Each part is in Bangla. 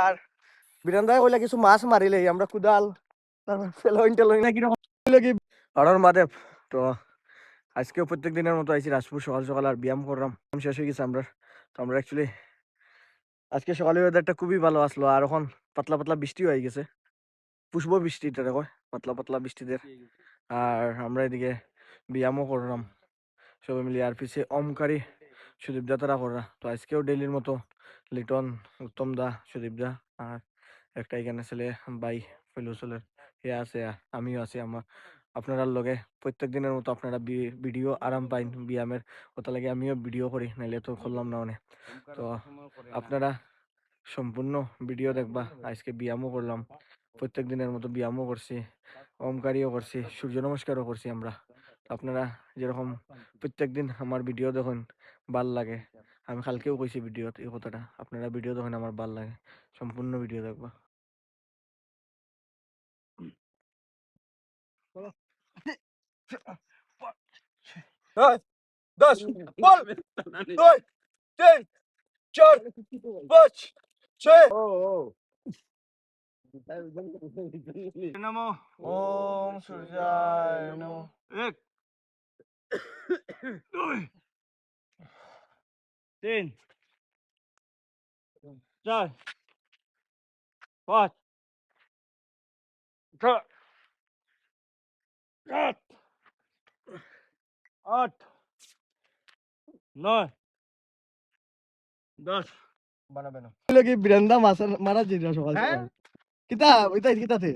আর বিরান্দায় কইলা কিছু মাছ মারিলে আমরা কুদাল ফেলোইন টেলোইন না কিরকম লাগি আড়র মাদেব। তো আজকেও প্রত্যেক দিনের মতো আইছি রাজপুর সকাল সকাল আর ব্যায়াম করলাম, শেষ হয়ে গেছে আমরা। তো আমরা অ্যাকচুয়ালি আজকে সকালে ওয়েদারটা খুবই ভালো আসলো, আর এখন পাতলা পাতলা বৃষ্টি হয়ে গেছে, পুষ্প বৃষ্টি এটা দেখো, পাতলা পাতলা বৃষ্টিদের। আর আমরা এদিকে ব্যায়ামও করলাম সবাই মিলে, আর পিছিয়ে ওমকারী সুদীপ দা তারা করা। তো আজকেও ডেলির মতো লিটন, উত্তম দা, সুদীপ দা আর একটা এখানে ছেলে বাই ফেলুসলের হে আছে, আমিও আছি। আপনার লগে প্রত্যেক দিনের মতো আপনারা ভিডিও আরাম পাইন ব্যায়ামের, ওটা লাগে আমিও ভিডিও করি, নাইলে তো করলাম না অনেক। তো আপনারা সম্পূর্ণ ভিডিও দেখবা। আজকে ব্যায়ামও করলাম, প্রত্যেক দিনের মতো ব্যায়ামও করছি, ওমকারীও করছি, সূর্য নমস্কারও করছি আমরা। আপনারা যেরকম প্রত্যেক দিন আমার ভিডিও দেখুন ভাল লাগে, আমি কালকেও কইছি ভিডিওতে এই কথাটা, আপনারা ভিডিও দেখুন আমার ভাল লাগে, সম্পূর্ণ ভিডিও দেখবা। দশ বল, দুই তিন চার পাঁচ ছয়। নমো ওম সূর্যায় নমো। এক দুই তিন চার পাঁচ ছয় সাত আট নয় 10 বানাবে না লাগি বিরান্দা মাছ মারা জিরা সকাল সকাল কিতা ওইটা কিতাতে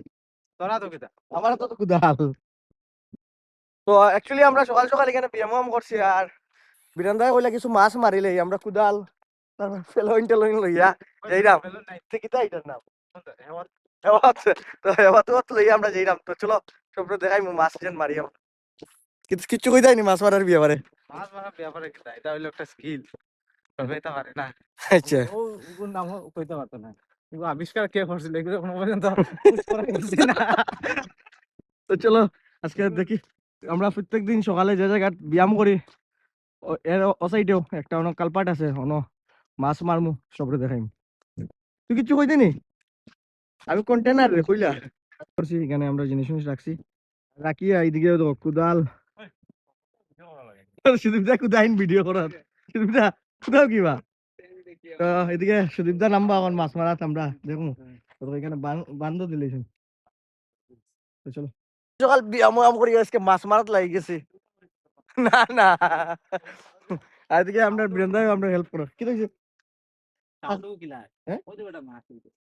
তোরা তো কিতা আমার তো কুদাল। তো অ্যাকচুয়ালি আমরা সকাল সকাল এখানে ব্যায়াম করছি, আর বিরান্দায় কইলা কিছু মাছ মারিলে আমরা কুদাল তারপর ফেলোইন টেলোইন লইয়া যাইরাম। কিতা এটার নাম হেওয়াত। তো হেওয়াত লইয়া আমরা যাইরাম। তো চলো সব দেখাই মাছ যেন মারি আমরা। কিচ্ছু কই যায়নি মাছ মারার ব্যাপারে। মাছ মারার ব্যাপারে কিতা, এটা হইলো একটা স্কিল, কইতে পারে না। আচ্ছা ও ওর নাম কইতে পারতো না, কিন্তু আবিষ্কার কে করছিল এগুলো কোনো পর্যন্ত খোঁজ করা গেছে না। তো চলো আজকে দেখি আমরা প্রত্যেকদিন সকালে যে জায়গা ব্যায়াম করি এর ও সাইডেও একটা অনেক কালপাট আছে, অন মাছ মারমু সবরে দেখাইম। তুই কিচ্ছু কইতে নি, আমি কন্টেনার রে কইলা করছি, এখানে আমরা জিনিস রাখছি, রাখি এইদিকে কুদাল সুদীপ দা কুদাইন ভিডিও করার, সুদীপ দা কুদাও কিবা। তো এদিকে সুদীপ দা নামবো এখন মাছ মারাত, আমরা দেখুন এখানে বান্ধ দিলেছেন। তো চলো সকাল ব্যায়াম করি আজকে মাছ মারাত লাগি গেছি। না না আজকে আমরা বীরেন্দ্র আমরা হেল্প করো কি হইছে।